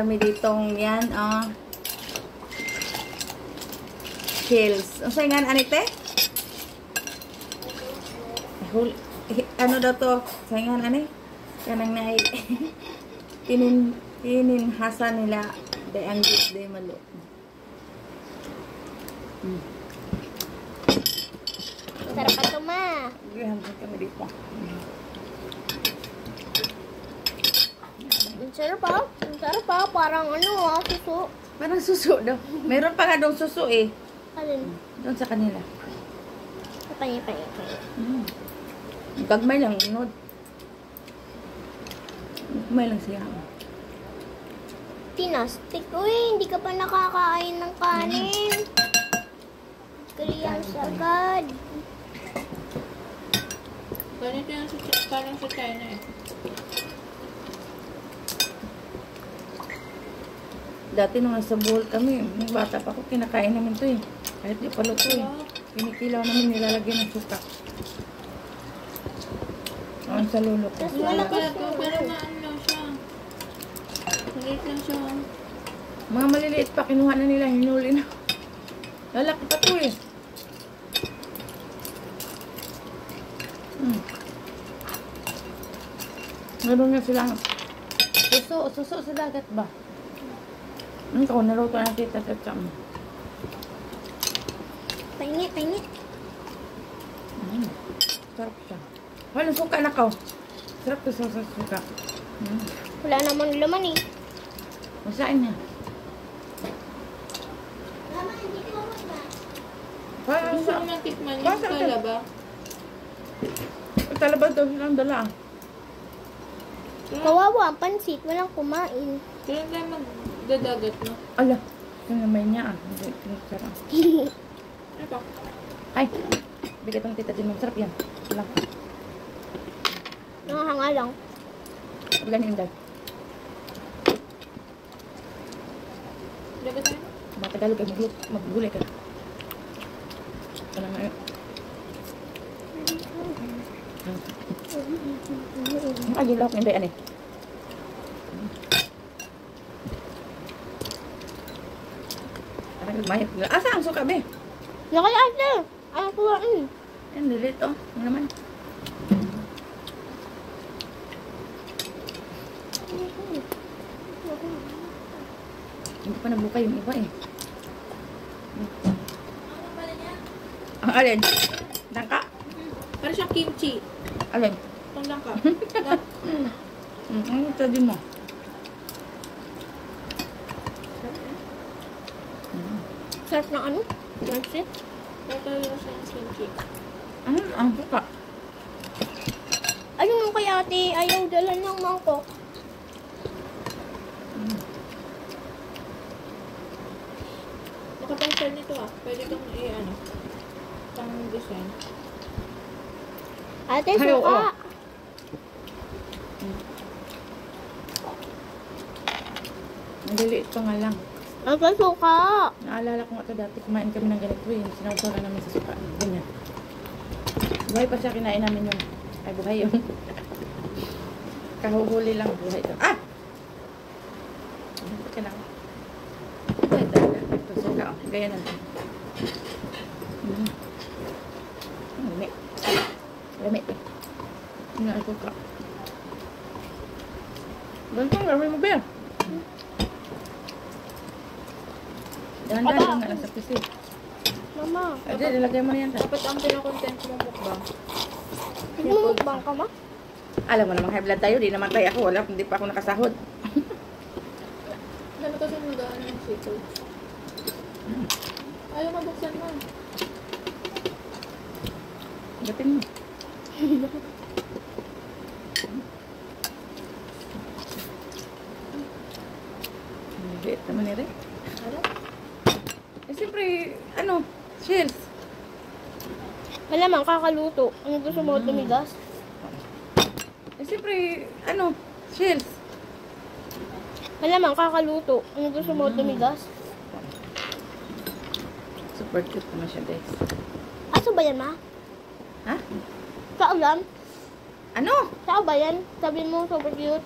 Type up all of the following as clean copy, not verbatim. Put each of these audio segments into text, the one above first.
Kami ditong yan, Hills. Ang saingan, anite? Ano daw to? Saingan, ane? Kanang na tininhasa nila day ang day malo. Sarap pa ito, ma. Gihambang kami dito. Ang sarap pa. Parang suso. Parang suso daw. Meron pa nga daw suso eh. Alin? Doon sa kanila. Panya. Gagmay lang, unod. Gagmay lang siya. Tinastik. Uy, hindi ka pa nakakain ng kanin. Korean agad. Ganito yung parang sa China eh. Dati nung nasa Bohol kami, nung bata pa ako, kinakain namin to eh. Kahit di pa luto eh. Kinikilaw namin, nilalagyan ng suka. Ang sa lulo ko. Wala pala ito, pero maano lang siya. Maliit lang siya. Mga maliliit pa, kinuha na nila, hinuli na. Lalaki pa to eh. Meron nga silang suso sa dagat ba? Ikaw, naluto na tita sa mo. Paingi. Sarap siya. Walang suka na ka. Sarap to sa suka. Wala naman laman eh. Masain niya. Mama, hindi ko ba? Parang Gusto ko nang tikman yung talaba. Talaba daw silang dala. Kawawa ang pansit. Walang kumain. Kailan tayo magdadagat, no? Ala, sinamay niya ah. Hindi, sarap. Ano pa? Ay, bigat ang tita din mo. Sarap yan. Lang. Nakahanga lang. Wala na yung dal. Dagat tayo? Mga Tagalog ay maggulay ka. Ano nga yun? Ay, yung lahok hindi, ano eh. Parang nagmayat nila. Asa ang suka, be? Nakaya ate. Ang kuwain. Yan, lilit, oh. Ano naman? Hindi pa nabukay yung iba, eh. Ang alin? Dangka? Parang siyang kimchi. Alin? Itong lang ka. Ang ito din mo. Sarap ng ano? Pansit. Ito yung siyang kimchi. Ang suka. Ayun nung kaya ate. Ayaw dala ng mangkok. Nakapang-style nito ah. Pwede itong i-ano. Pang-design. Ate, Ay, suka. oo. Naliliit pa nga lang. Ate, suka. Naalala ko nga ito dati, kumain kami ng ganito eh. Sinawsawan namin sa suka. Ganyan. Buhay pa siya, kinain namin yung... Ay, buhay yung... Kahuhuli lang, buhay ito. Ah! Ito ka lang. Ito, suka. Oh. Gaya natin. Lami. Lami. Ano ang suka? Ganito, gawin mo ba yan? Dahan-dahan lang nga lang sa pisi. Mama. Ay, nilagay mo na yan. Dapat ang pinakontent mong mukbang. Nagmumukbang ka ma? Alam mo namang high blood tayo, di naman tayo ako. Wala, hindi pa ako nakasahod. Dami kasi magaan ng seafood. Ayaw mabuksan mo. Gatin mo. Liit naman nire. Eh, siyempre, ano, shells. Malamang kakaluto. Ano gusto mo tumigas? Eh, siyempre, ano, shells. Malamang kakaluto. Ano gusto mo tumigas? Super cute naman siya, guys. Aso ba yan, ma? Ha? Sa ulam? Ano? Sa ba yan? Sabi mo, super cute.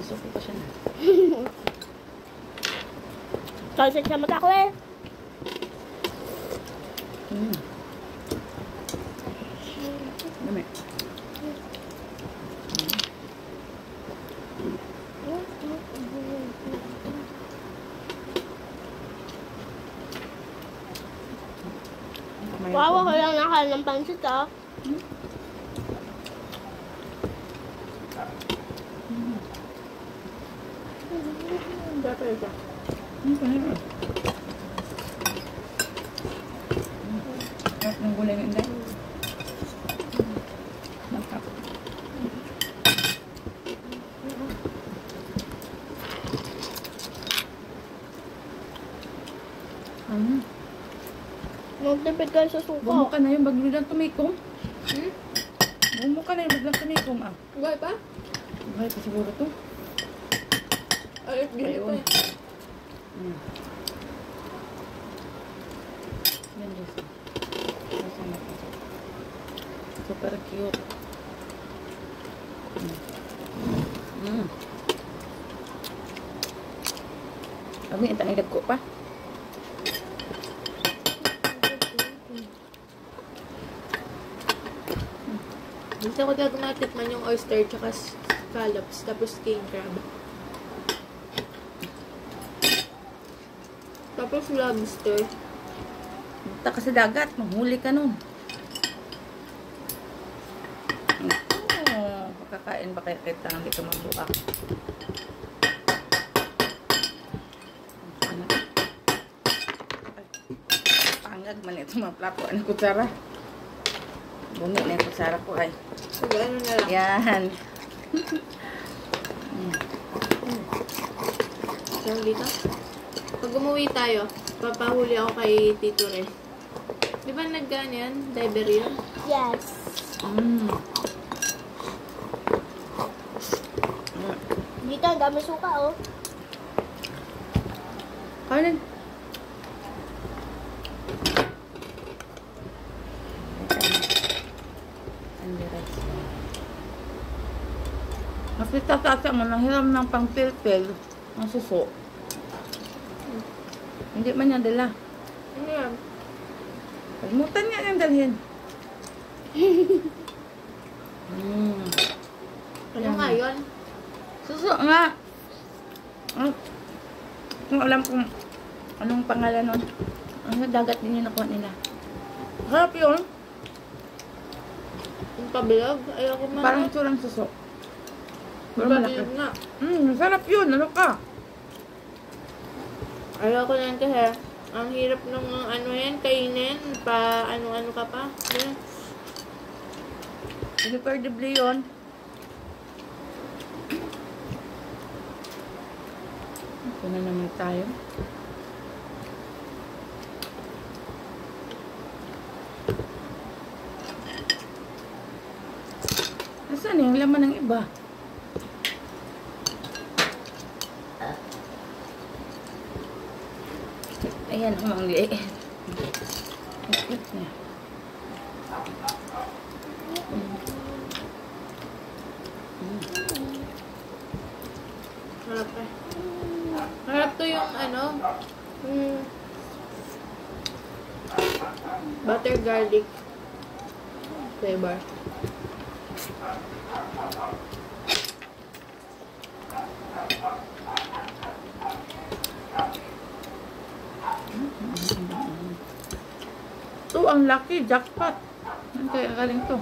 Susuko pa siya na. Kalsik sa mata ko eh. Dami. Wow, ako lang nakain ng pansit ah. Dapat ito. Panalo. Sarap ng gulay ng inday. Masarap. Magtipid ka sa suka. Bumo ka na yung baglang tumikom. Hmm? Bumo ka na yung baglang tumikom. Ah, Buhay pa? buhay pa siguro to. Ay, gini ko Ayun. eh. Yan, Diyos. Masama pa. Super cute. Kami, ang tangilag ko pa. Gusto ko talaga matikman yung oyster tsaka scallops, tapos king crab. Tapos lobster. Punta ka sa dagat, mahuli ka nun. Oh, makakain ba kaya kita nang dito magbuak? Pangag man ito mga plato. Ano kutsara? Bumi na yung kutsara ko ay. So, ano na lang. Yan. So, dito. Pag umuwi tayo, papahuli ako kay Tito Res. Di ba nag-ano yan? Diver yun? Yes. Dito, ang dami suka oh. Kanin. Kasi tatasa mo, nahiram ng pang-pilpil ang suso. Hindi man niya dala. Ano yan? Kalimutan niya niyang dalhin. Ano nga yun? Suso nga. Kung alam kung anong pangalan nun. Ang dagat din yung nakuha nila. Harap yun. Yung pabilog? Ayoko man. Parang surang suso. Pero Yung malaki. pabilog nga. Masarap yun. Ano ka? Ayoko na yan kasi ang hirap nung ano yan, kainin. Pa ano-ano ka pa. Yeah. Incredibly yun. Ito na naman tayo. Nasaan yung laman ng iba? Ayan, umangli. Cute niya. Harap eh. Harap to yung ano, butter garlic flavor. Ito, ang lucky. Jackpot. Ang kaya galing to.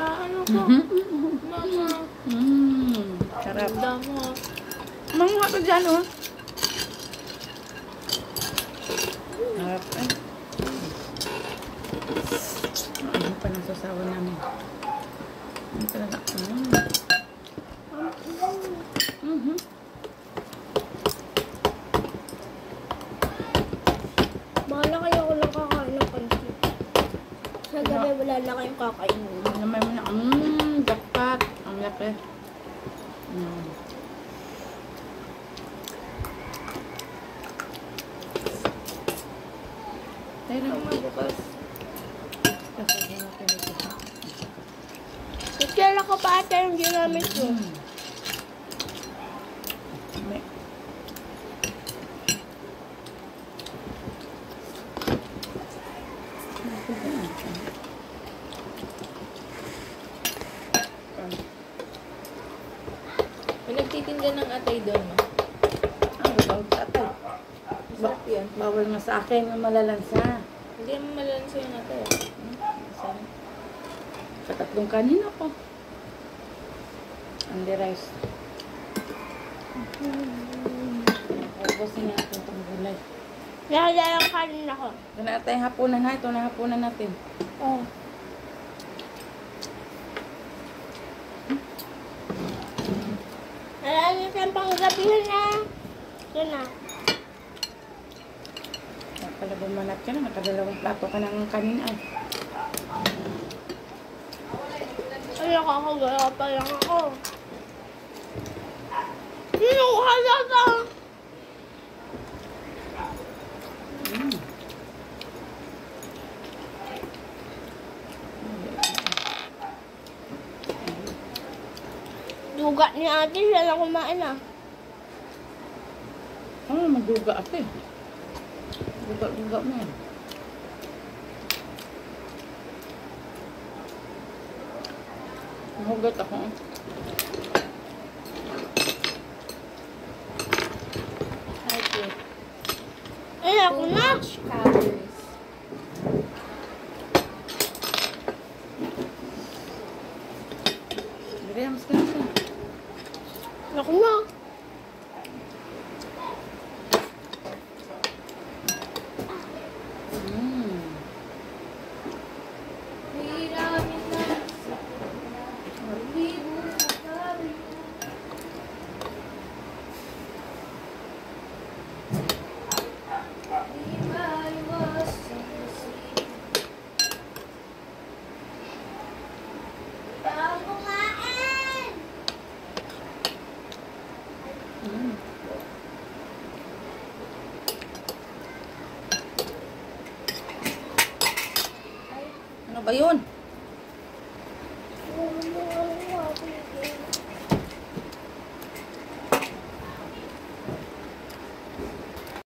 Ano ko? Mama. Sarap. Ganda mo. Manguha ka dyan, oh. Sarap, eh. Ano pa ng sasawa namin? Ano talaga? Bahala kayo ako lang kakain ng pansit. Sa gabi wala na kayong kakainin. Namay mo na, jackpot. Ang laki. Tayo na bukas. Kasi natin ito. Kaya ko pa ata yung ginamit ko. May- May nagtitinda ng atay doon, ma. Ang bawal sa atay. Masarap yan. Bawal nga sa akin yung malalansa. Hindi naman malalansa yung atay. Masarap. Sa tatlong kanin ako. Only rice. Ubos na natin itong gulay. Nahalalang kanin ako. Ito na tayong hapunan ha. Ito na hapunan natin. Oh. Alam niyo saan pang gabihin na. Ito na. Kaya pala bumanat ka na. Nakadalawang plato ka ng kanin ay. Ay, nakakagala pa lang ako. Sino halata? Mm. Duga ni ate, siya lang kumain ah. Maduga ako eh. Duga mo yan. Mahugat ako. Okay. Ay, ako na. Calories. Dire, mas ka na siya. Ako na. Mm. Mm. Ano ba yun?